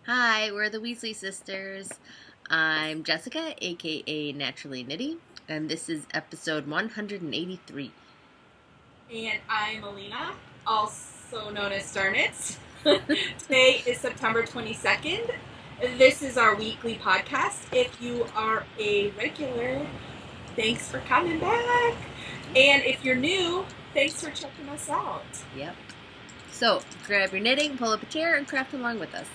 Hi, we're the Weasley sisters. I'm Jessica, aka Naturally Nitty, and this is episode 183. And I'm Alina, also known as Starnitz. Today is September 22nd. This is our weekly podcast. If you are a regular, thanks for coming back. And if you're new, thanks for checking us out. Yep. So, grab your knitting, pull up a chair, and craft along with us.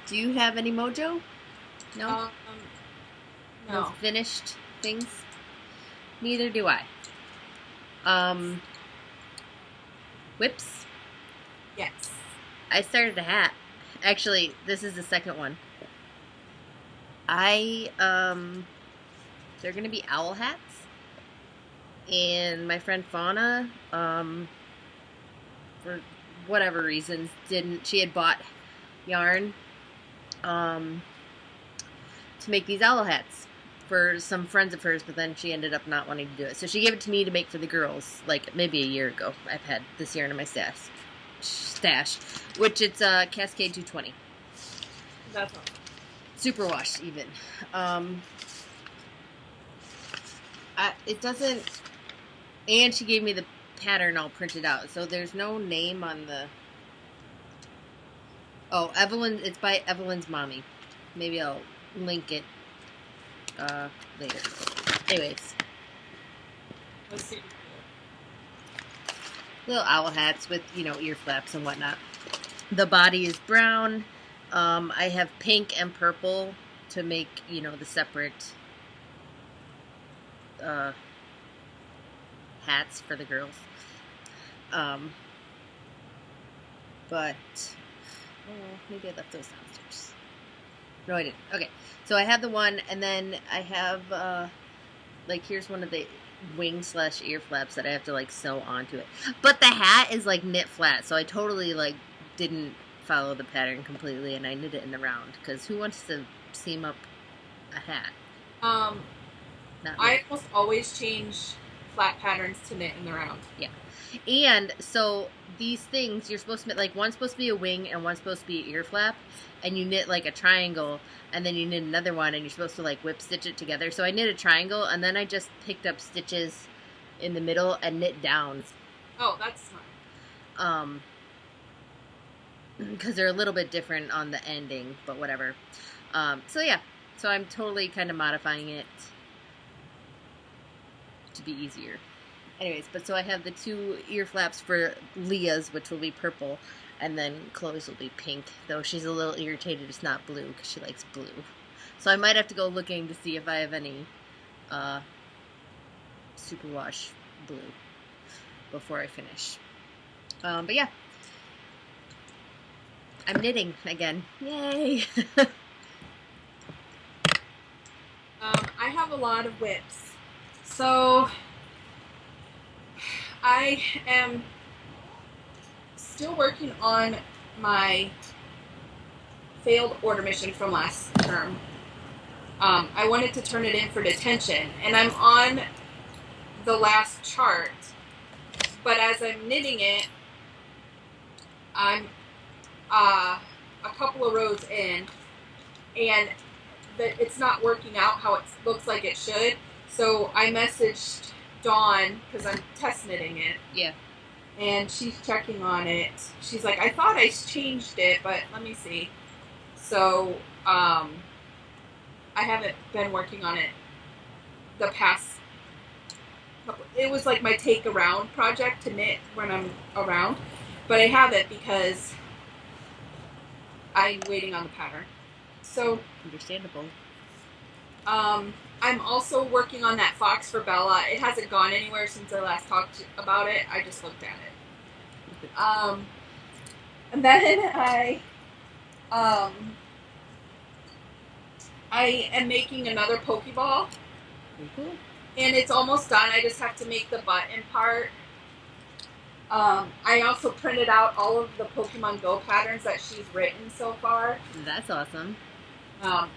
Do you have any mojo? No? No No. finished things? Neither do I. Whips? Yes. I started a hat. Actually, this is the second one. They're gonna be owl hats. And my friend Fauna, for whatever reasons, she had bought yarn, to make these owl hats for some friends of hers, but then she ended up not wanting to do it. So she gave it to me to make for the girls, like maybe a year ago. I've had this yarn in my stash, which it's a Cascade 220. That's awesome. Super wash, even. It doesn't, and she gave me the pattern all printed out, so there's no name on the. Oh, Evelyn. It's by Evelyn's mommy. Maybe I'll link it later. Anyways, Let's see. little owl hats with ear flaps and whatnot. The body is brown. I have pink and purple to make the separate hats for the girls. But maybe I left those downstairs. No, I didn't. Okay, so I have the one, and then I have here's one of the wing/ear flaps that I have to sew onto it. But the hat is knit flat, so I totally didn't follow the pattern completely, and I knit it in the round because who wants to seam up a hat? I almost always change flat patterns to knit in the round. Yeah. And so these things, you're supposed to knit, one's supposed to be a wing and one's supposed to be an ear flap, and you knit a triangle, and then you knit another one, and you're supposed to whip stitch it together. So I knit a triangle, and then I just picked up stitches in the middle and knit down. Oh, that's smart. Because they're a little bit different on the ending, but whatever. So yeah, so I'm totally kind of modifying it to be easier. Anyways, but so I have the two ear flaps for Leah's, which will be purple, and then Chloe's will be pink, though she's a little irritated it's not blue because she likes blue. So I might have to go looking to see if I have any superwash blue before I finish. But yeah, I'm knitting again. Yay! I have a lot of whips. So I am still working on my failed order mission from last term. I wanted to turn it in for detention, and I'm on the last chart, but as I'm knitting it, I'm a couple of rows in, and it's not working out how it looks like it should. So I messaged Dawn because I'm test knitting it. Yeah. And she's checking on it. She's like, I thought I changed it, but let me see. So I haven't been working on it the past couple. It was like my take around project to knit when I'm around, but I haven't because I'm waiting on the pattern. So understandable. I'm also working on that fox for Bella. It hasn't gone anywhere since I last talked about it. I just looked at it. And then I am making another Pokeball. Mm-hmm. And it's almost done. I just have to make the button part. I also printed out all of the Pokemon Go patterns that she's written so far. That's awesome.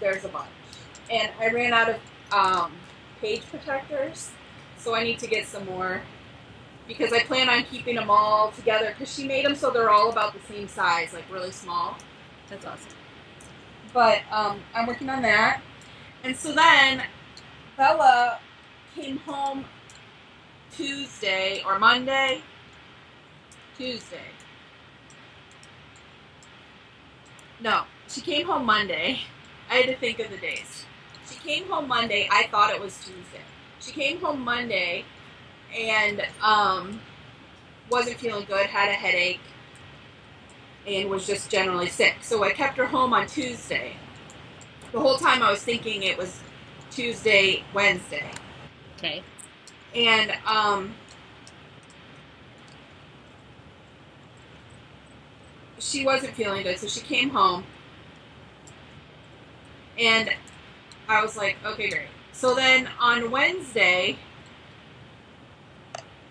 There's a bunch. And I ran out of page protectors, so I need to get some more because I plan on keeping them all together because she made them so they're all about the same size, like really small. That's awesome. But I'm working on that. And so then Bella came home Tuesday or Monday. Tuesday. No, she came home Monday. I had to think of the days. She came home Monday. I thought it was Tuesday. She came home Monday and wasn't feeling good, had a headache, and was just generally sick. So I kept her home on Tuesday. The whole time I was thinking it was Tuesday, Wednesday. Okay. And she wasn't feeling good, so she came home. And I was like, okay, great. So then on Wednesday,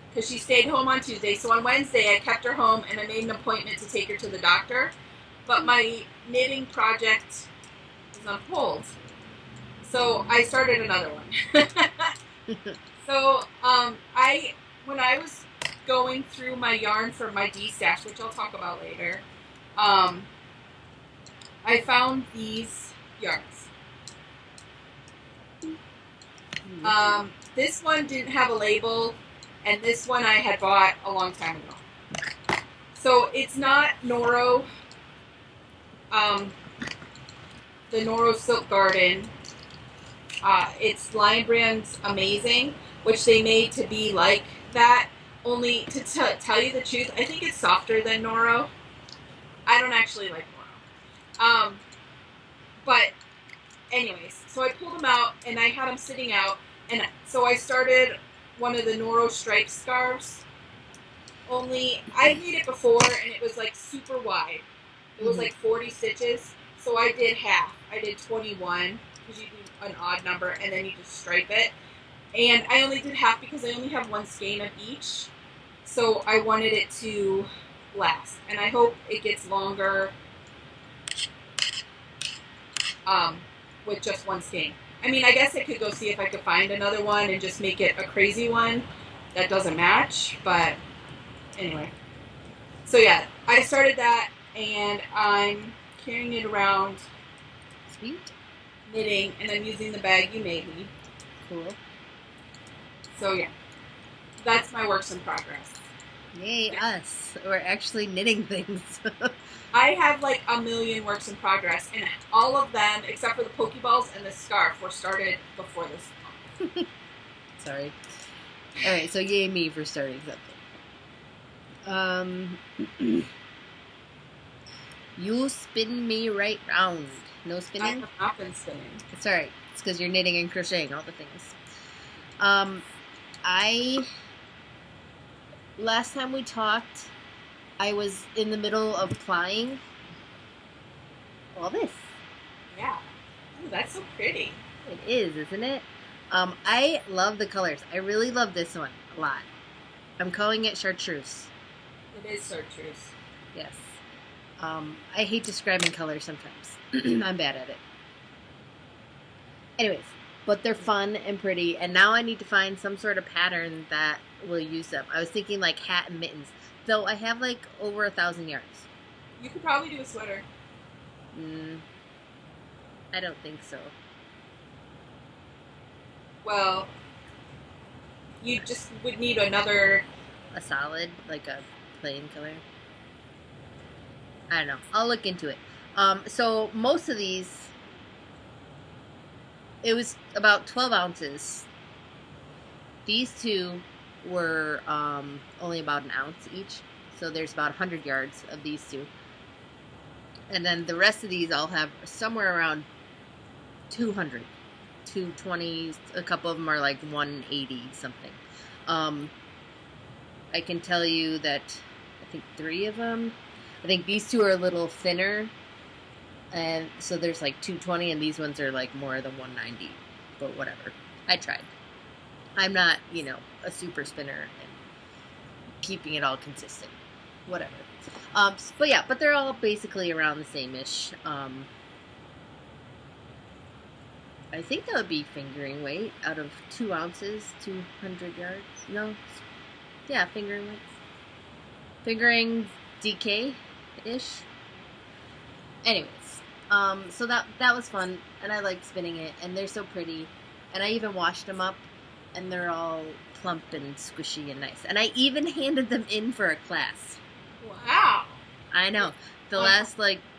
because she stayed home on Tuesday, so on Wednesday I kept her home and I made an appointment to take her to the doctor. But my knitting project was on hold. So I started another one. So when I was going through my yarn for my D-stash, which I'll talk about later, I found these yarns. This one didn't have a label, and this one I had bought a long time ago. So it's not Noro, the Noro Silk Garden. It's Lion Brand's Amazing, which they made to be like that. Only to tell you the truth, I think it's softer than Noro. I don't actually like Noro. But anyways, so I pulled them out and I had them sitting out, and so I started one of the Noro striped scarves. Only I made it before and it was like super wide. It was like 40 stitches, so I did half. I did 21 because you do an odd number and then you just stripe it. And I only did half because I only have one skein of each, so I wanted it to last. And I hope it gets longer with just one skein. I mean, I guess I could go see if I could find another one and just make it a crazy one that doesn't match, but anyway. So yeah, I started that and I'm carrying it around. Sweet. Knitting, and I'm using the bag you made me. Cool. So yeah, that's my works in progress. Yay, us. We're actually knitting things. I have like a million works in progress, and all of them, except for the Pokeballs and the scarf, were started before this. Sorry. Alright, so yay me for starting something. You spin me right round. No spinning? I have not been spinning. It's alright. It's because you're knitting and crocheting, all the things. Last time we talked, I was in the middle of plying all this. Yeah. Ooh, that's so pretty. It is, isn't it? I love the colors. I really love this one a lot. I'm calling it chartreuse. It is chartreuse. Yes. I hate describing colors sometimes. I'm bad at it. Anyways, but they're fun and pretty, and now I need to find some sort of pattern that will use them. I was thinking like hat and mittens, though I have like over 1,000 yards. You could probably do a sweater. I don't think so. Well, you just would need another... A solid, like a plain color? I don't know. I'll look into it. So most of these, it was about 12 ounces. These two were only about an ounce each. So there's about 100 yards of these two. And then the rest of these I'll have somewhere around 200. 220, a couple of them are like 180 something. I can tell you that I think 3 of them, I think these two are a little thinner, and so there's like 220, and these ones are like more than 190, but whatever. I tried. I'm not, a super spinner and keeping it all consistent. Whatever. But yeah, but they're all basically around the same-ish. I think that would be fingering weight out of 2 ounces, 200 yards. No, Yeah, fingering weights. Fingering DK-ish. Anyways, so that was fun, and I liked spinning it, and they're so pretty, and I even washed them up, and they're all plump and squishy and nice, and I even handed them in for a class. Wow. I know. The last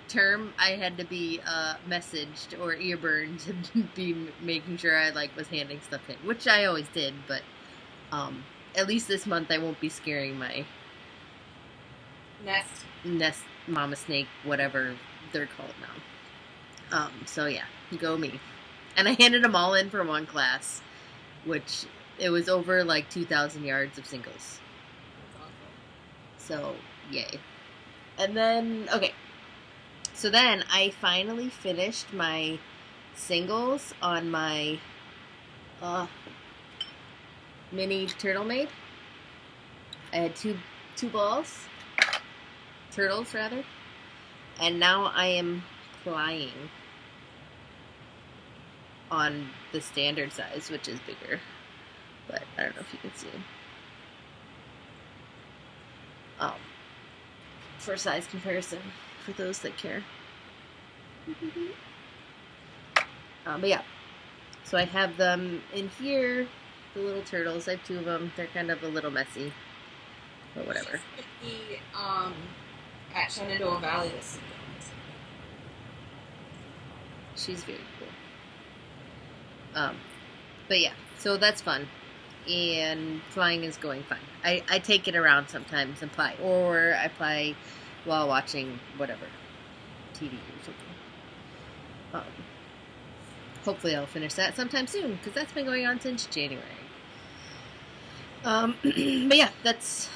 term, I had to be messaged or ear burned to be making sure I was handing stuff in, which I always did, but at least this month I won't be scaring my nest mama snake, whatever they're called now. So yeah, go me. And I handed them all in for one class, which it was over 2,000 yards of singles. That's awesome. So yay. And then so then I finally finished my singles on my mini turtle maid. I had two turtles rather, and now I am plying on the standard size, which is bigger, but I don't know if you can see. For size comparison, for those that care. But yeah, so I have them in here, the little turtles. I have 2 of them. They're kind of a little messy, but whatever. She's going to be at Shenandoah Valley this weekend. She's very cool. But yeah, so that's fun. And flying is going fine. I take it around sometimes and fly. Or I fly while watching whatever, TV or something. Hopefully I'll finish that sometime soon, because that's been going on since January. But yeah, that's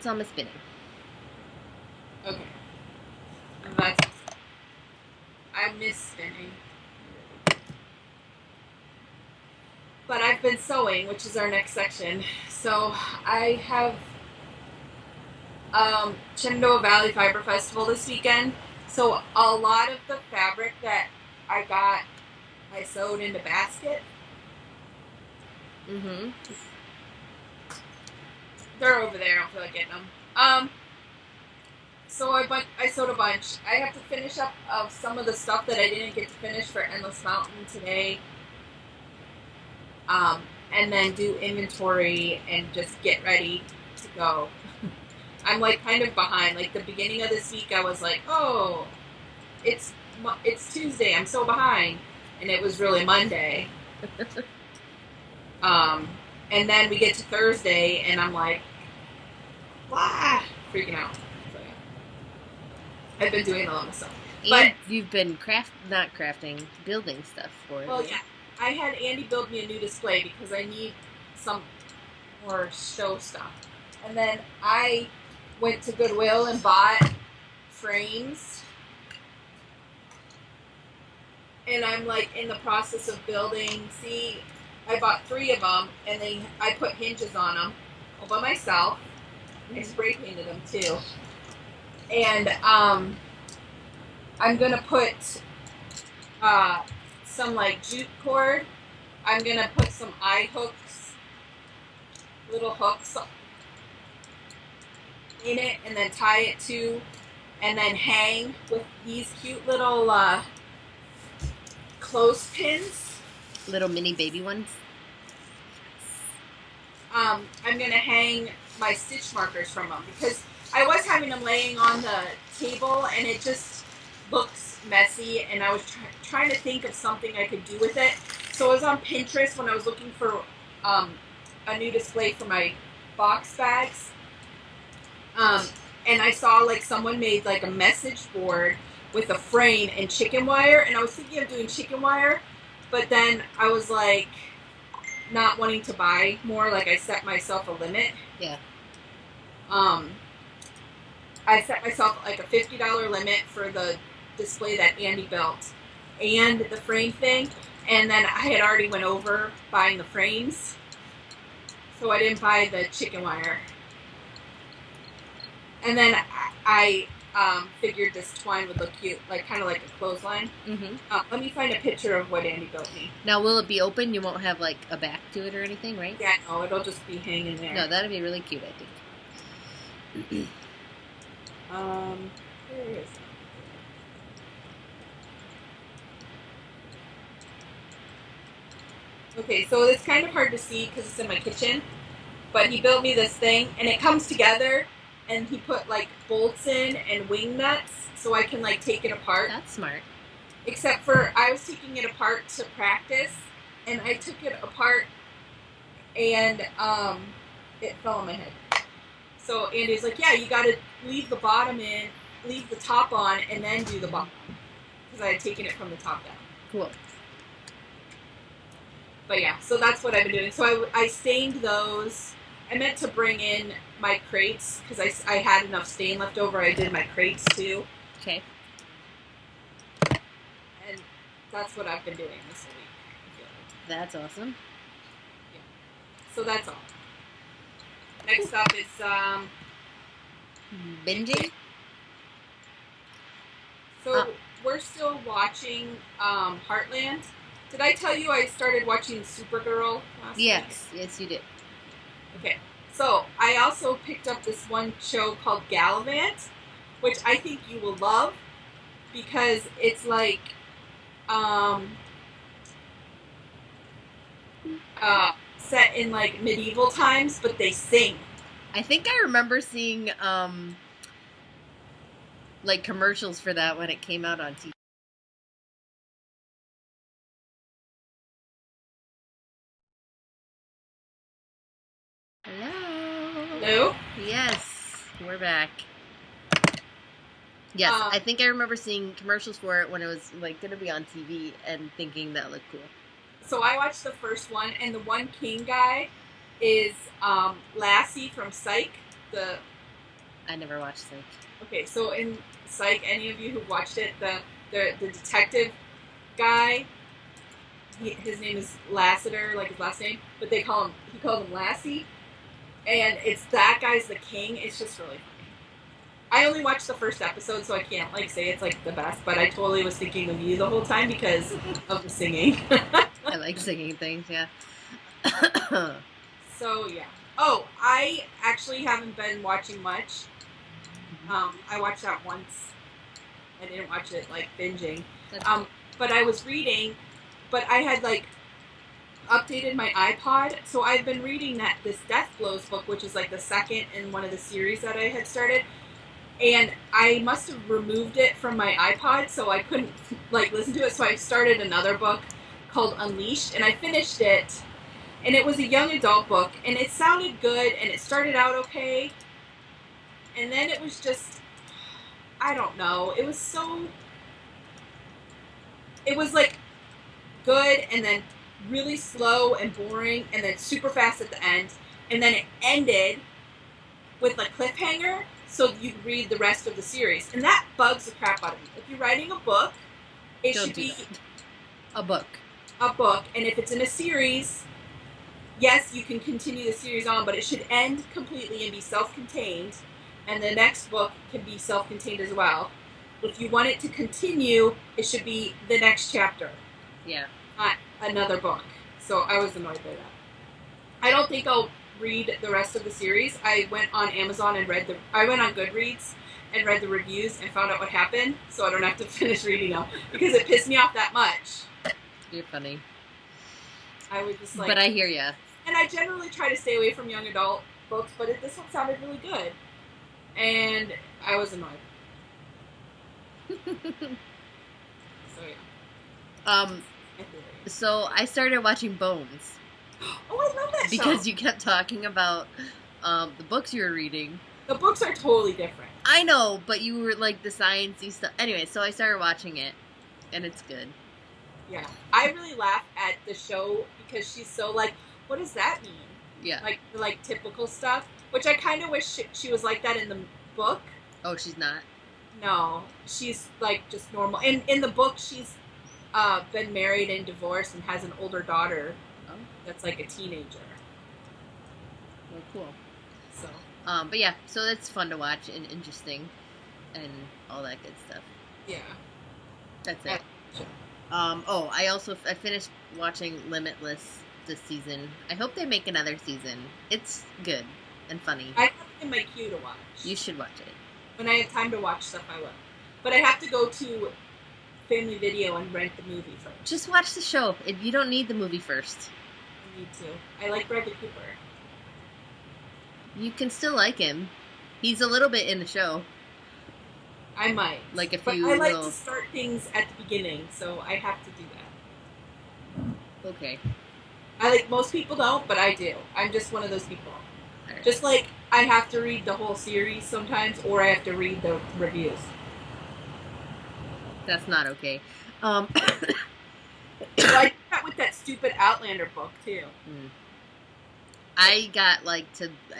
all my spinning. Okay. I miss spinning. But I've been sewing, which is our next section. So I have Shenandoah Valley Fiber Festival this weekend. So a lot of the fabric that I got, I sewed into basket. Mm-hmm. They're over there. I don't feel like getting them. So I sewed a bunch. I have to finish up of some of the stuff that I didn't get to finish for Endless Mountain today. And then do inventory and just get ready to go. I'm kind of behind. The beginning of this week, I was like, oh, it's Tuesday. I'm so behind. And it was really Monday. And then we get to Thursday, and I'm like, freaking out. So, yeah. I've been doing a lot of stuff. But you've been building stuff for it. Well, yeah. I had Andy build me a new display because I need some more show stuff. And then I went to Goodwill and bought frames. And I'm in the process of building. See, I bought 3 of them, and I put hinges on them all by myself. I spray painted them too. And I'm gonna put some jute cord. I'm gonna put some eye hooks, little hooks in it, and then tie it to, and then hang with these cute little clothespins. Little mini baby ones. I'm gonna hang my stitch markers from them because I was having them laying on the table, and it just looks messy, and I was trying to think of something I could do with it. So I was on Pinterest when I was looking for a new display for my box bags, and I saw someone made a message board with a frame and chicken wire, and I was thinking of doing chicken wire, but then I was not wanting to buy more. I set myself a limit. Yeah. I set myself a $50 limit for the display that Andy built and the frame thing, and then I had already went over buying the frames, so I didn't buy the chicken wire. And then I figured this twine would look cute, kind of like a clothesline. Mm-hmm. Let me find a picture of what Andy built me. Now, will it be open? You won't have a back to it or anything, right? Yeah, no, it'll just be hanging there. No, that'd be really cute, I think. Where is it? Okay, so it's kind of hard to see because it's in my kitchen, but he built me this thing, and it comes together, and he put, like, bolts in and wing nuts so I can, like, take it apart. That's smart. Except for I was taking it apart to practice, and I took it apart, and it fell on my head. So Andy's like, yeah, you got to leave the bottom in, leave the top on, and then do the bottom. Because I had taken it from the top down. Cool. But yeah, so that's what I've been doing. So I stained those. I meant to bring in my crates because I had enough stain left over. I did my crates too. Okay. And that's what I've been doing this week. That's awesome. Yeah. So that's all. Next up is binging. So we're still watching Heartland. Did I tell you I started watching Supergirl last week? Yes, you did. Okay, so I also picked up this one show called Gallivant, which I think you will love because it's like set in like medieval times, but they sing. I think I remember seeing like commercials for that when it came out on TV. Hello? Yes, we're back. Yes, I think I remember seeing commercials for it when it was like going to be on TV and thinking that looked cool. So I watched the first one, and the one king guy is Lassie from Psych. I never watched Psych. Okay, so in Psych, any of you who watched it, the detective guy, his name is Lassiter, like his last name, but he called him Lassie, and it's that guy's the king. It's just really funny. I only watched the first episode, so I can't like say it's like the best, but I totally was thinking of you the whole time because of the singing. I like singing things, yeah. So yeah. Oh, I actually haven't been watching much. I watched that once. I didn't watch it like binging. But I was reading, but I had like updated my iPod, so I've been reading this Death Blows book, which is like the second in one of the series that I had started. And I must have removed it from my iPod, so I couldn't like listen to it. So I started another book called Unleashed, and I finished it. And it was a young adult book, and it sounded good, and it started out okay. And then it was just, I don't know. It was like good, and then really slow and boring, and then super fast at the end. And then it ended with a cliffhanger, so you read the rest of the series. And that bugs the crap out of me. If you're writing a book, it should be a book. A book. And if it's in a series, yes, you can continue the series on, but it should end completely and be self-contained. And the next book can be self-contained as well. If you want it to continue, it should be the next chapter. Yeah. Not another book. So I was annoyed by that. I don't think I'll read the rest of the series. I went on Amazon and I went on Goodreads and read the reviews and found out what happened, so I don't have to finish reading them because it pissed me off that much. You're funny. I was just like... But I hear ya. And I generally try to stay away from young adult books, but this one sounded really good. And I was annoyed. So yeah. So I started watching Bones. Oh, I love that show. Because you kept talking about the books you were reading. The books are totally different. I know, but you were like the sciencey stuff. Anyway, so I started watching it, and it's good. Yeah, I really laugh at the show because she's so like, what does that mean? Yeah. Like typical stuff, which I kind of wish she was like that in the book. Oh, she's not? No, she's like just normal. In the book, she's been married and divorced and has an older daughter. Oh. That's like a teenager. Well, cool. So. But yeah, so it's fun to watch and interesting, and all that good stuff. Yeah. That's it. Sure. I finished watching Limitless this season. I hope they make another season. It's good and funny. I haven't in my queue to watch. You should watch it. When I have time to watch stuff, I will. But I have to go to Family Video and rent the movie first. Just watch the show. You don't need the movie first. I need to. I like Bradley Cooper. You can still like him. He's a little bit in the show. I might. Like a but few I like little... to start things at the beginning, so I have to do that. Okay. Most people don't, but I do. I'm just one of those people. Right. Just like I have to read the whole series sometimes, or I have to read the reviews. That's not okay. I did that with that stupid Outlander book, too. I got, I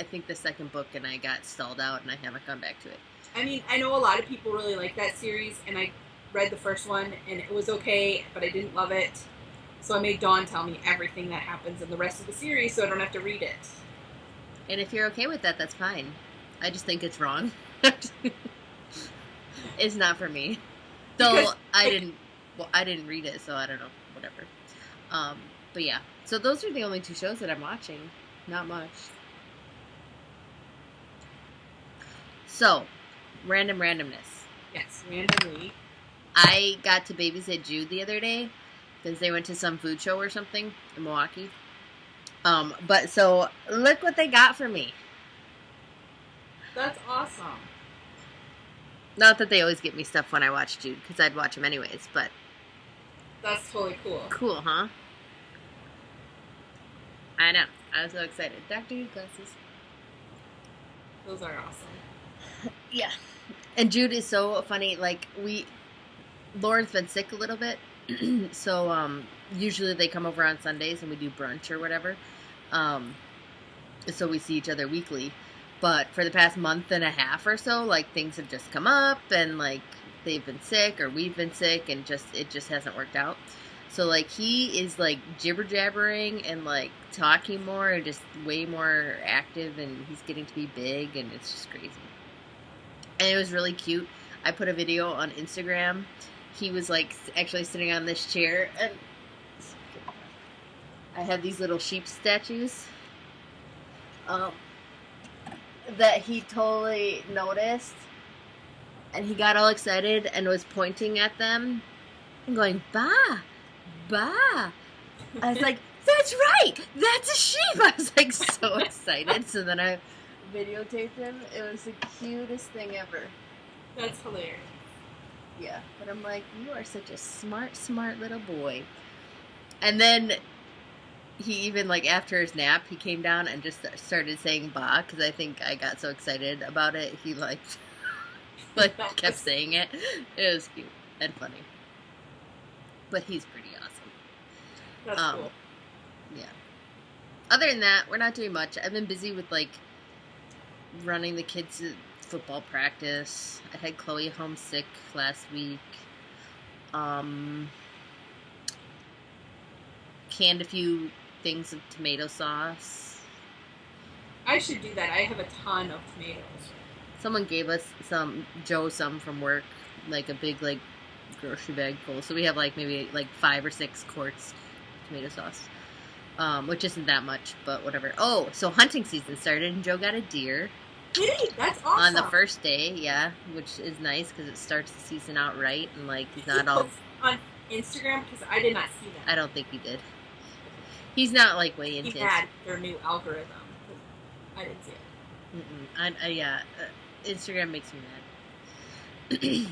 think the second book, and I got stalled out, and I haven't gone back to it. I mean, I know a lot of people really like that series, and I read the first one, and it was okay, but I didn't love it. So I made Dawn tell me everything that happens in the rest of the series, so I don't have to read it. And if you're okay with that, that's fine. I just think it's wrong. It's not for me. Though Because, I didn't read it, so I don't know. Whatever. But yeah. So those are the only two shows that I'm watching. Not much. So, randomness. Yes, randomly. I got to babysit Jude the other day because they went to some food show or something in Milwaukee. But so look what they got for me. That's awesome. Not that they always get me stuff when I watch Jude, because I'd watch him anyways, but... That's totally cool. Cool, huh? I know. I was so excited. Dr. Who glasses. Those are awesome. Yeah. And Jude is so funny. Lauren's been sick a little bit, so usually they come over on Sundays and we do brunch or whatever. So we see each other weekly. But for the past month and a half or so, things have just come up and, they've been sick or we've been sick and it just hasn't worked out. So, he is, jibber-jabbering and, talking more and just way more active and he's getting to be big and it's just crazy. And it was really cute. I put a video on Instagram. He was, actually sitting on this chair and I have these little sheep statues. That he totally noticed and he got all excited and was pointing at them and going, "Bah, bah." I was like, "That's right, that's a sheep." I was so excited. So then I videotaped him. It was the cutest thing ever. That's hilarious. Yeah, but I'm like, you are such a smart little boy. And then he even, after his nap, he came down and just started saying "bah," because I think I got so excited about it. He, kept saying it. It was cute and funny. But he's pretty awesome. That's cool. Yeah. Other than that, we're not doing much. I've been busy with, running the kids to football practice. I had Chloe home sick last week. Canned a few things of tomato sauce. I should do that. I have a ton of tomatoes. Someone gave us some from work, a big, grocery bag full. So we have, maybe, 5 or 6 quarts of tomato sauce, which isn't that much, but whatever. Oh, so hunting season started, and Joe got a deer. Did he? That's awesome. On the first day, yeah, which is nice, because it starts the season out right, and, he's not all... On Instagram, because I did not see that. I don't think he did. He's not, way into it. He had their new algorithm. I didn't see it. Yeah, Instagram makes me mad.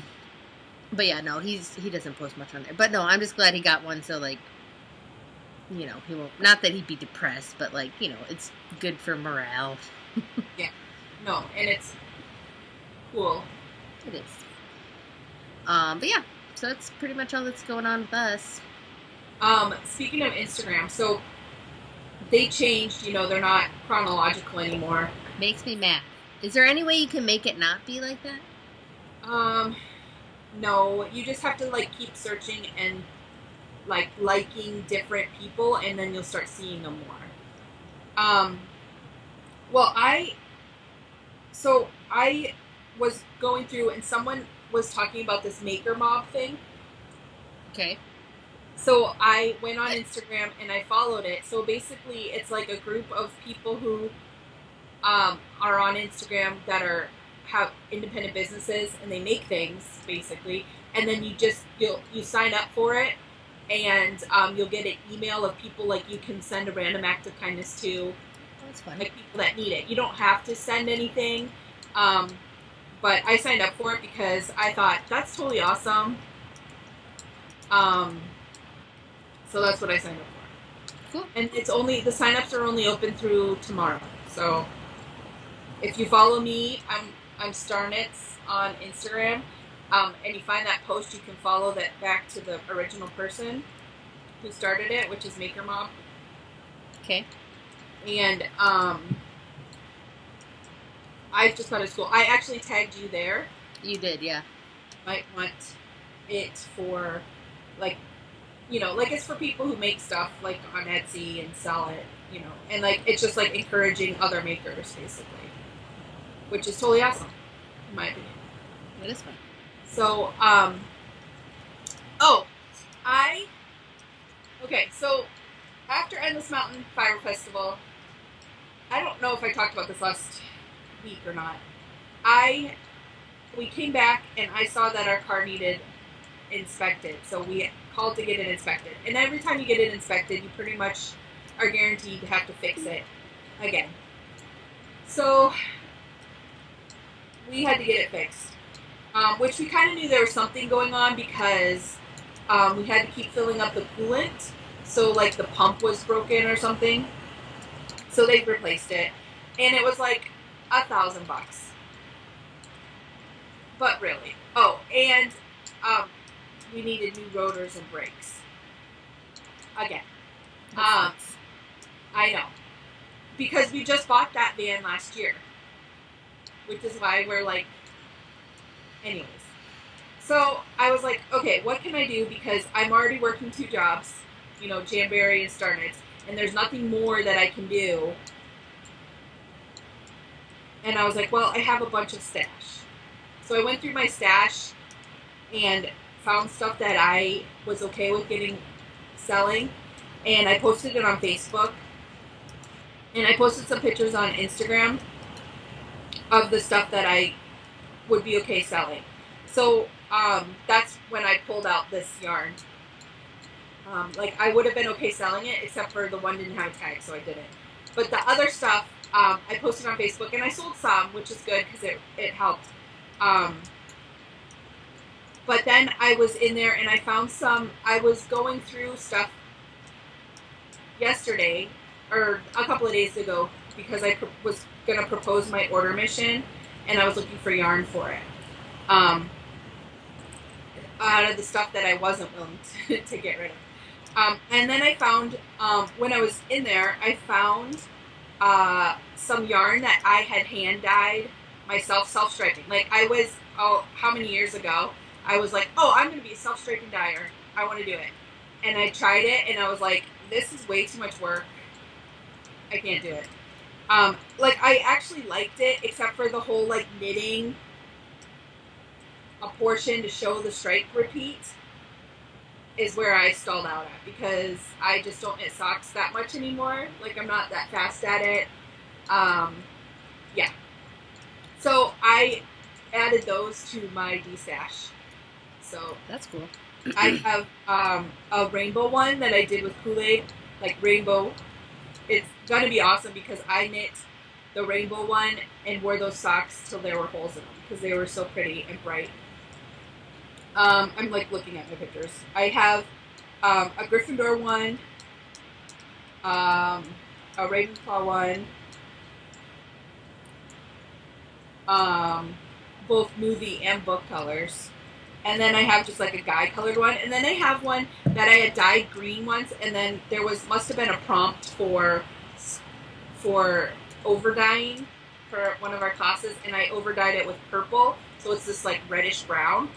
But yeah, no, he doesn't post much on there. But no, I'm just glad he got one, so, he won't... Not that he'd be depressed, but, it's good for morale. Yeah. No, and it's cool. It is. But yeah, so that's pretty much all that's going on with us. Speaking of Instagram, so they changed, they're not chronological anymore. Makes me mad. Is there any way you can make it not be like that? No, you just have to, keep searching and, liking different people, and then you'll start seeing them more. Well, I was going through, and someone was talking about this Maker Mob thing. Okay. So I went on Instagram and I followed it. So basically, it's a group of people who are on Instagram that have independent businesses and they make things basically, and then you sign up for it, and you'll get an email of people like you can send a random act of kindness to, That's fun. like people that need it. You don't have to send anything, but I signed up for it because I thought that's totally awesome. So that's what I signed up for. Cool. And the signups are only open through tomorrow. So if you follow me, I'm Starnitz on Instagram, and you find that post, you can follow that back to the original person who started it, which is Maker Mob. Okay. And I just thought it was cool. I actually tagged you there. You did, yeah. Might want it for, like, like it's for people who make stuff like on Etsy and sell it, and like it's just like encouraging other makers basically, which is totally awesome in my opinion. It is fun. So so after Endless Mountain Fire Festival, I don't know if I talked about this last week or not. We came back and I saw that our car needed inspected, so we called to get it inspected. And every time you get it inspected, you pretty much are guaranteed to have to fix it again. So we had to get it fixed, which we kind of knew there was something going on because we had to keep filling up the coolant. So like the pump was broken or something. So they replaced it, and it was like $1,000. But really, and we needed new rotors and brakes again. I know, because we just bought that van last year, which is why we're like, anyways. So I was like, okay, what can I do? Because I'm already working 2 jobs, Jamberry and Starnitz, and there's nothing more that I can do. And I was like, well, I have a bunch of stash. So I went through my stash and found stuff that I was okay with selling, and I posted it on Facebook, and I posted some pictures on Instagram of the stuff that I would be okay selling. So that's when I pulled out this yarn. I would have been okay selling it, except for the one didn't have a tag, so I didn't. But the other stuff I posted on Facebook, and I sold some, which is good because it helped. But then I was in there and I found I was going through stuff yesterday, or a couple of days ago, because I was going to propose my order mission, and I was looking for yarn for it. Out of the stuff that I wasn't willing to get rid of. And then I found, when I was in there, I found some yarn that I had hand dyed myself, self-striping. Like I was, how many years ago, I was like, I'm going to be a self-striping dyer. I want to do it. And I tried it, and I was like, this is way too much work. I can't do it. I actually liked it, except for the whole, knitting a portion to show the stripe repeat is where I stalled out at, because I just don't knit socks that much anymore. I'm not that fast at it. Yeah. So I added those to my D-stash. So that's cool. I have a rainbow one that I did with Kool-Aid, rainbow. It's going to be awesome because I knit the rainbow one and wore those socks till there were holes in them because they were so pretty and bright. I'm looking at my pictures. I have a Gryffindor one, a Ravenclaw one, both movie and book colors. And then I have just a guy colored one. And then I have one that I had dyed green once, and then there must have been a prompt for over dyeing for one of our classes, and I over dyed it with purple, so it's this reddish brown.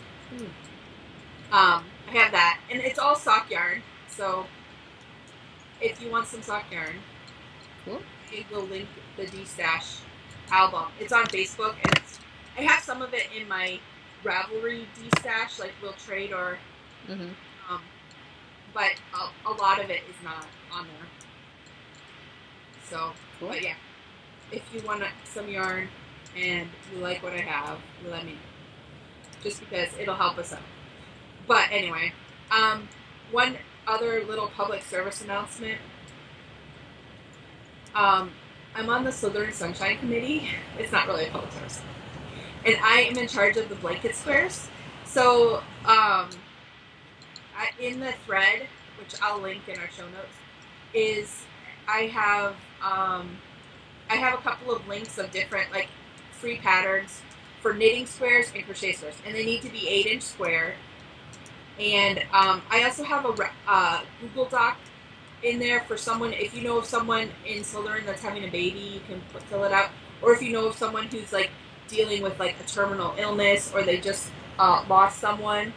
I have that, and it's all sock yarn. So if you want some sock yarn, cool. I will link the D-Stash album. It's on Facebook, and I have some of it in my Ravelry D-Stash, we'll trade or, but a lot of it is not on there. So, cool. But yeah. if you want some yarn and you like what I have, you let me know. Just because it'll help us out. But anyway, one other little public service announcement. I'm on the Slytherin Sunshine Committee. It's not really a public service. And I am in charge of the blanket squares. So in the thread, which I'll link in our show notes, is I have a couple of links of different like free patterns for knitting squares and crochet squares, and they need to be 8-inch square. And I also have a Google Doc in there for someone, if you know of someone in Slytherin that's having a baby, you can fill it out. Or if you know of someone who's like dealing with like a terminal illness, or they just lost someone,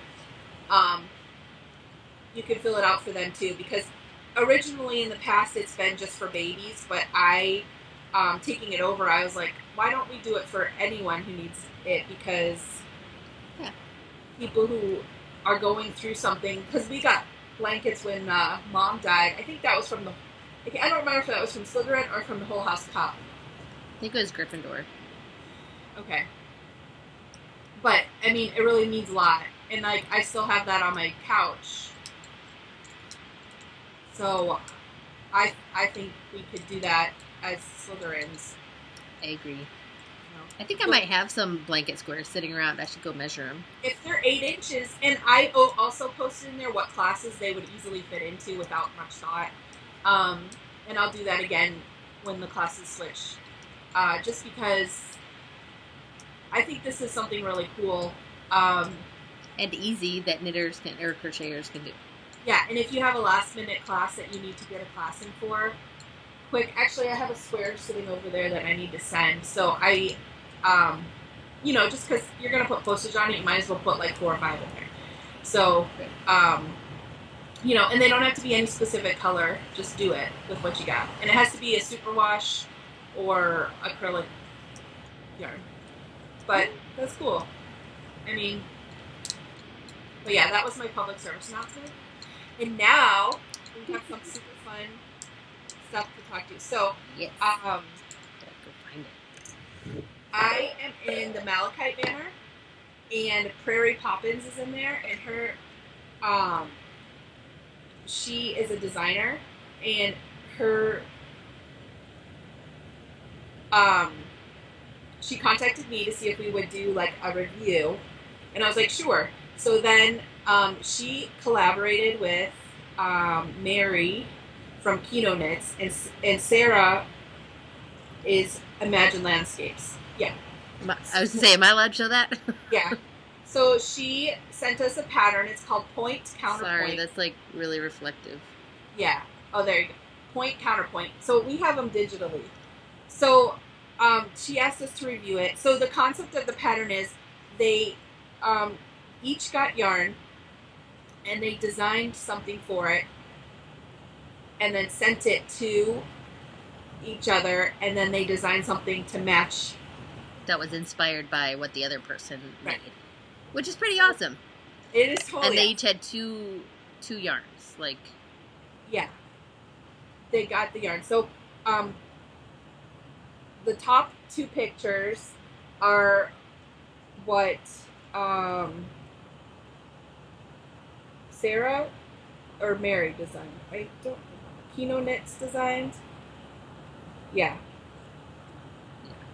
you can fill it out for them too. Because originally in the past it's been just for babies, but taking it over, I was like, why don't we do it for anyone who needs it? Because people who are going through something, because we got blankets when Mom died. I think that was from I don't remember if that was from Slytherin or from the Whole House Cop. I think it was Gryffindor. Okay. But, I mean, it really means a lot. And, like, I still have that on my couch. So, I think we could do that as Slytherins. I agree. I think I might have some blanket squares sitting around. I should go measure them. If they're 8 inches, and I also posted in there what classes they would easily fit into without much thought. And I'll do that again when the classes switch. Just because I think this is something really cool. And easy that knitters or crocheters can do. Yeah, and if you have a last minute class that you need to get a class in for, quick, actually I have a square sitting over there that I need to send. So just because you're going to put postage on it, you might as well put like 4 or 5 in there. So, and they don't have to be any specific color. Just do it with what you got. And it has to be a superwash or acrylic yarn. But that's cool. I mean, but yeah, that was my public service announcement. And now we have some super fun stuff to talk to. So, yes. Go find it. I am in the Malachite banner, and Prairie Poppins is in there, and her, she is a designer, and her, she contacted me to see if we would do like a review, and I was like, sure. So then, she collaborated with, Mary from Kino Knits, and Sarah is Imagine Landscapes. Yeah. I was going to say, am I allowed to show that? Yeah. So she sent us a pattern. It's called Point Counterpoint. Sorry, that's like really reflective. Yeah. Oh, there you go. Point Counterpoint. So we have them digitally. So she asked us to review it. So the concept of the pattern is they each got yarn and they designed something for it and then sent it to each other, and then they designed something to match. That was inspired by what the other person Right. made, which is pretty awesome. It is totally. And they each had two yarns, like. Yeah. They got the yarn. So, the top 2 pictures are what Sarah or Mary designed. I don't. Kino Knits designed. Yeah.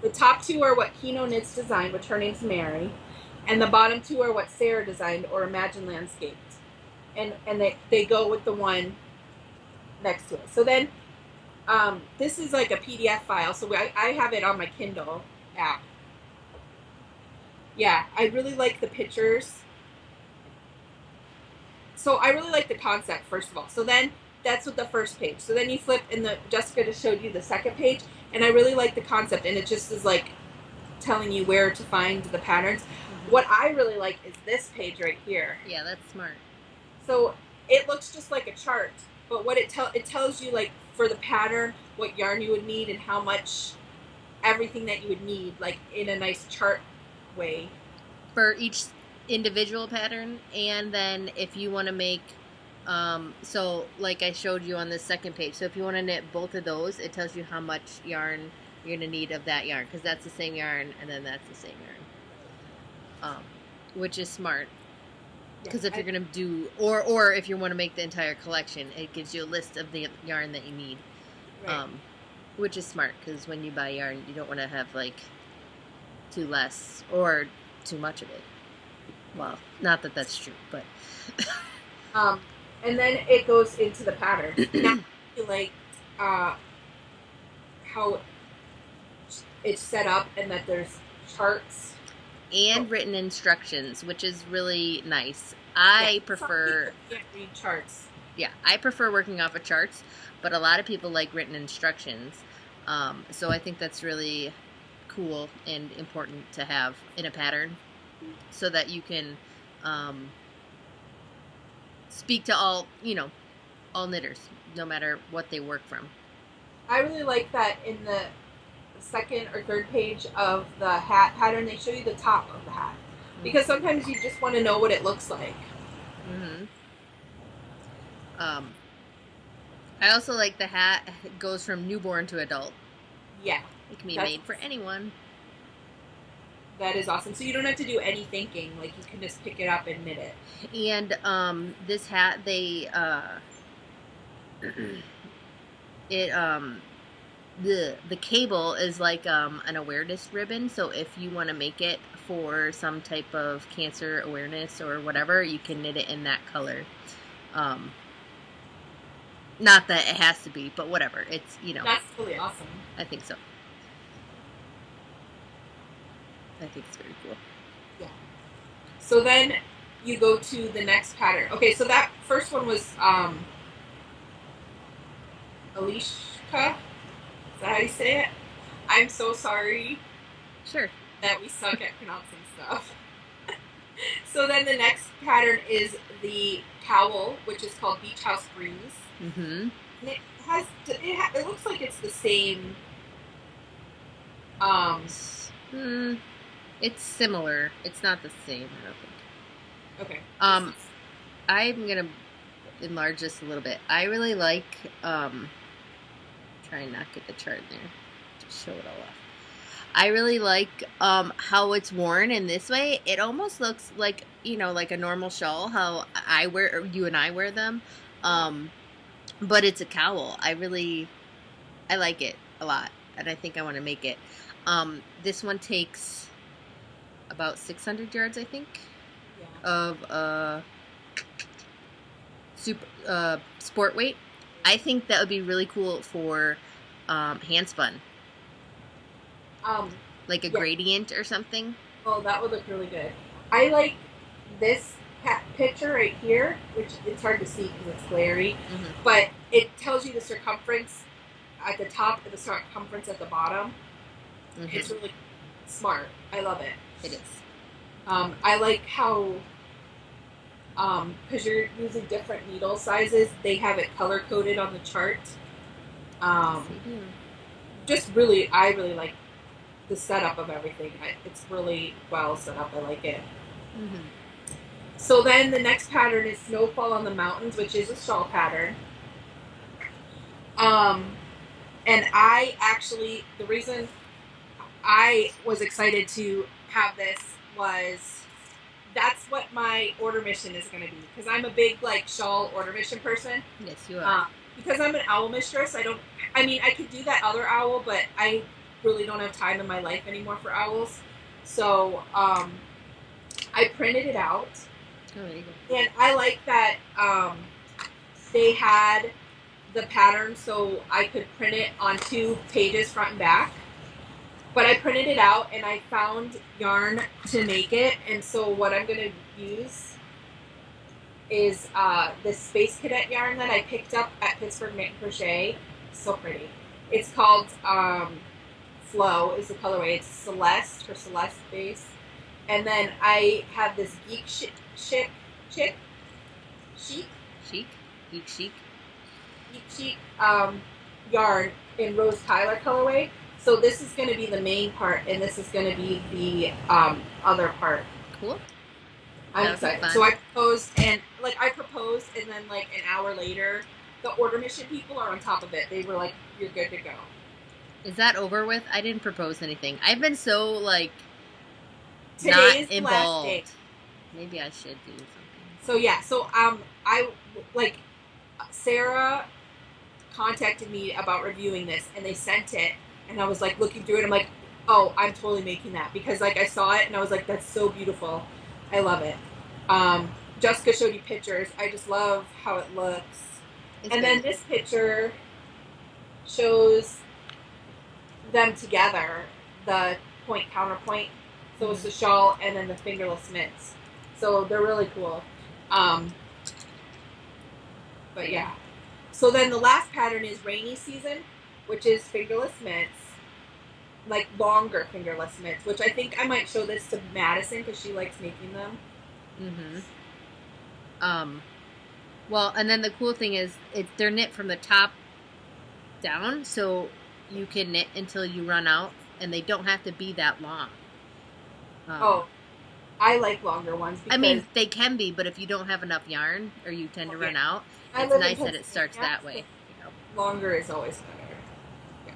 The top 2 are what Kino Knits designed, which her name's Mary, and the bottom 2 are what Sarah designed or Imagine Landscapes, and they go with the one next to it. So then, this is like a PDF file. So I have it on my Kindle app. Yeah, I really like the pictures. So I really like the concept, first of all. So then that's what the first page. So then you flip, and Jessica just showed you the second page, and I really like the concept, and it just is like telling you where to find the patterns. Mm-hmm. What I really like is this page right here. Yeah, that's smart. So it looks just like a chart, but what it tells you, like, for the pattern, what yarn you would need and how much, everything that you would need, like in a nice chart way. For each individual pattern, and then if you want to make so like I showed you on the second page, so if you want to knit both of those, it tells you how much yarn you're gonna need of that yarn, because that's the same yarn, and then that's the same yarn, which is smart. Because if you're gonna do, or if you want to make the entire collection, it gives you a list of the yarn that you need, Right. which is smart. Because when you buy yarn, you don't want to have like too less or too much of it. Well, not that that's true, but and then it goes into the pattern. Now, like how it's set up, and that there's charts and written instructions, which is really nice. I prefer. Can't read charts. Yeah, I prefer working off of charts, but a lot of people like written instructions. So I think that's really cool and important to have in a pattern, so that you can speak to all knitters, no matter what they work from. I really like that in the second or third page of the hat pattern, they show you the top of the hat, because sometimes you just want to know what it looks like. Mm-hmm. I also like the hat goes from newborn to adult. Yeah. It can be made for anyone. That is awesome. So you don't have to do any thinking. Like, you can just pick it up and knit it. And this hat, they the cable is like an awareness ribbon. So if you want to make it for some type of cancer awareness or whatever, you can knit it in that color. Not that it has to be, but whatever. It's, That's really awesome. I think so. I think it's very cool. Yeah. So then you go to the next pattern. Okay, so that first one was Alishka. Is that how you say it? I'm so sorry. Sure. That we suck at pronouncing stuff. So then the next pattern is the cowl, which is called Beach House Breeze. Mm-hmm. And it looks like it's the same. It's similar. It's not the same, I don't think. Okay. I'm gonna enlarge this a little bit. I really like try and not get the chart in there. Just show it all off. I really like how it's worn in this way. It almost looks like, like a normal shawl, how you and I wear them. But it's a cowl. I like it a lot, and I think I want to make it. This one takes about 600 yards, I think, of sport weight. I think that would be really cool for hand spun. Like a gradient or something. Oh, that would look really good. I like this picture right here, which it's hard to see because it's glary, but it tells you the circumference at the top and the circumference at the bottom. It's really smart. I love it. It is. I like how, because you're using different needle sizes, they have it color coded on the chart. I really like the setup of everything. It's really well set up. I like it. So then the next pattern is Snowfall on the Mountains, which is a shawl pattern. And the reason I was excited to have this was that's what my order mission is going to be, because I'm a big shawl order mission person. Yes, you are. Because I'm an owl mistress, I could do that other owl, but I really don't have time in my life anymore for owls. So I printed it out. Oh, there you go. And I like that they had the pattern so I could print it on 2 pages, front and back. But I printed it out and I found yarn to make it. And so what I'm going to use is this Space Cadet yarn that I picked up at Pittsburgh Knit and Crochet. So pretty. It's called Flow is the colorway. It's Celeste for Celeste base. And then I have this Geek Chic yarn in Rose Tyler colorway. So this is going to be the main part, and this is going to be the other part. Cool. I'm excited. So I proposed, and then an hour later, the order mission people are on top of it. They were like, "You're good to go." Is that over with? I didn't propose anything. I've been so, like, Today not is the last day. involved. Maybe I should do something. So yeah, I like Sarah contacted me about reviewing this, and they sent it, and I was like looking through it. I'm like, oh, I'm totally making that because like I saw it and I was like, that's so beautiful. I love it. Jessica showed you pictures. I just love how it looks. It's and very then this picture shows them together, the point counterpoint. So it's the shawl and then the fingerless mitts. So they're really cool. But yeah. So then the last pattern is rainy season, which is fingerless mitts, like longer fingerless mitts, which I think I might show this to Madison because she likes making them. Well, and then the cool thing is they're knit from the top down, so you can knit until you run out, and they don't have to be that long. I like longer ones. I mean, they can be, but if you don't have enough yarn or you tend to run out, it's nice that it starts that way. Longer is always better. Yeah.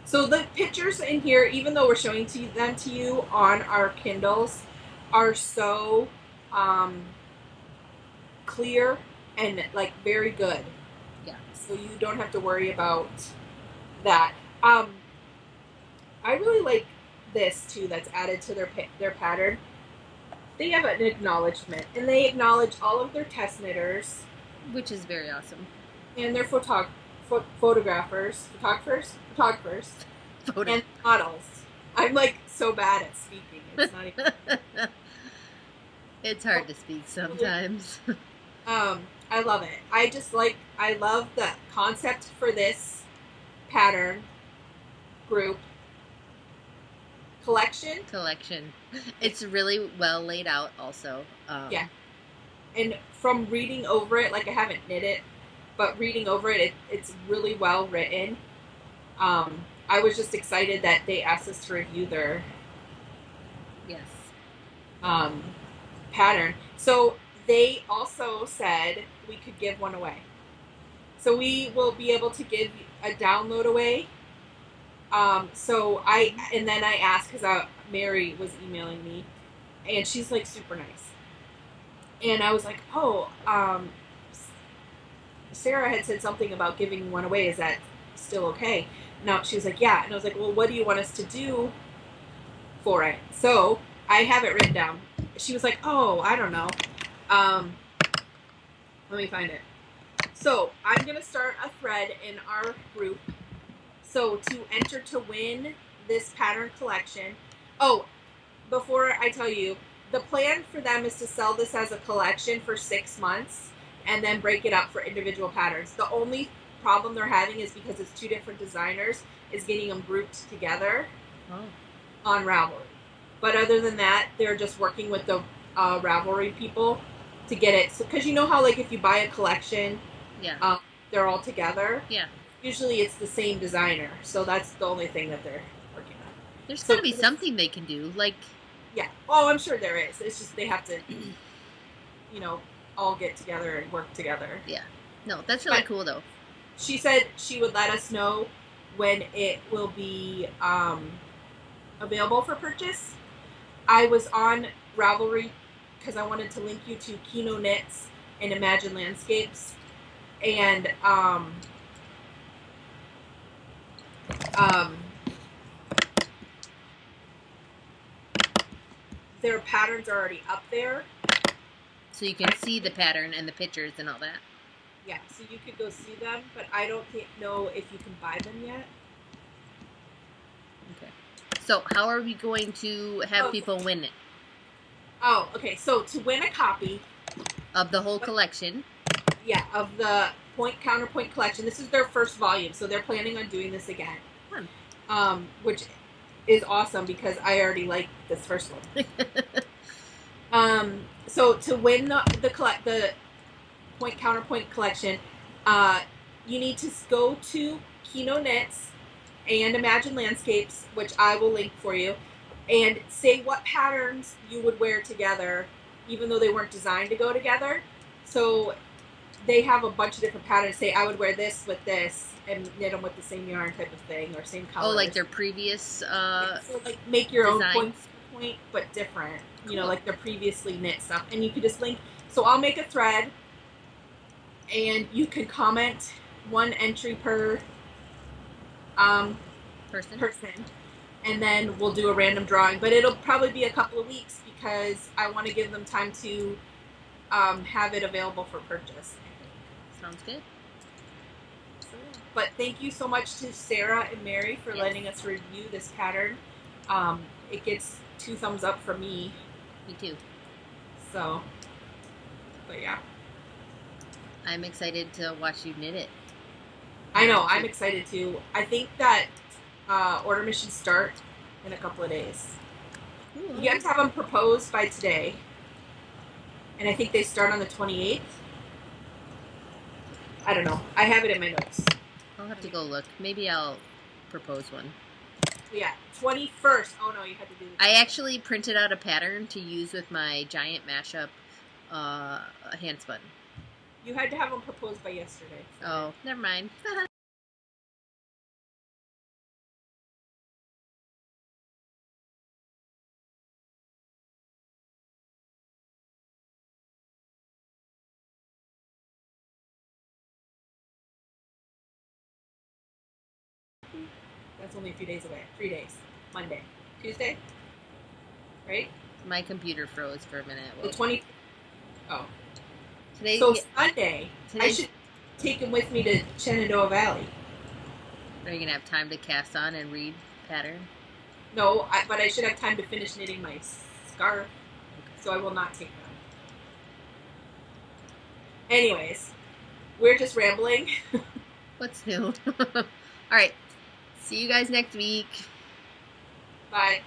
So the pictures in here, even though we're showing them to you on our Kindles, are so clear and like very good. Yeah. So you don't have to worry about that. I really like this too. That's added to their pattern. They have an acknowledgement, and they acknowledge all of their test knitters, which is very awesome, and their photographers, and models. I'm like so bad at speaking. It's not even. It's hard to speak sometimes. I love it. I love the concept for this pattern group collection. It's really well laid out also. Yeah. And from reading over it, like I haven't knit it, but reading over it, it's really well written. I was just excited that they asked us to review their pattern. So they also said we could give one away. So we will be able to give a download away. And then I asked because Mary was emailing me, and she's like super nice. And I was like, Sarah had said something about giving one away. Is that still okay? No, she was like, yeah. And I was like, well, what do you want us to do for it? So I have it written down. She was like, oh, I don't know. Let me find it. So I'm going to start a thread in our group. So to enter to win this pattern collection. Oh, before I tell you, the plan for them is to sell this as a collection for 6 months and then break it up for individual patterns. The only problem they're having is because it's 2 different designers, is getting them grouped together on Ravelry. But other than that, they're just working with the Ravelry people to get it. So, because you know how like if you buy a collection, they're all together. Yeah. Usually it's the same designer, so that's the only thing that they're working on. There's got to be something they can do, like. Yeah. Oh, I'm sure there is. It's just they have to, all get together and work together. Yeah. No, that's really cool though. She said she would let us know when it will be available for purchase. I was on Ravelry because I wanted to link you to Kino Knits and Imagine Landscapes, and their patterns are already up there. So you can see the pattern and the pictures and all that. Yeah, so you could go see them, but I don't know if you can buy them yet. Okay. So how are we going to have people win it? Oh, okay. So to win a copy of the whole collection. Yeah, of the Point Counterpoint collection. This is their first volume, so they're planning on doing this again. Which is awesome because I already like this first one. So to win the Point Counterpoint collection, you need to go to Kino Knits and Imagine Landscapes, which I will link for you, and say what patterns you would wear together, even though they weren't designed to go together. So they have a bunch of different patterns. Say I would wear this with this and knit them with the same yarn type of thing or same color. Oh, like their previous yeah, so like make your designs. own point but different. Cool. You know, like their previously knit stuff, and you could just link. So I'll make a thread, and you can comment one entry per person, and then we'll do a random drawing. But it'll probably be a couple of weeks because I want to give them time to have it available for purchase. Sounds good. But thank you so much to Sarah and Mary for letting us review this pattern. It gets 2 thumbs up for me. Me too. So, but yeah. I'm excited to watch you knit it. I know, I'm excited too. I think that order missions start in a couple of days. Cool. You have to have them proposed by today. And I think they start on the 28th. I don't know. I have it in my notes. I'll have to go look. Maybe I'll propose one. Yeah, 21st. Oh no, you had to do this. I actually printed out a pattern to use with my giant mashup hand spun. You had to have them proposed by yesterday. Oh, never mind. That's only a few days away. 3 days. Monday. Tuesday? Right? My computer froze for a minute. The 20... Oh. Today, so Sunday, I should take him with me to Shenandoah Valley. Are you going to have time to cast on and read pattern? No, but I should have time to finish knitting my scarf. Okay. So I will not take them. Anyways, we're just rambling. What's new? All right. See you guys next week. Bye.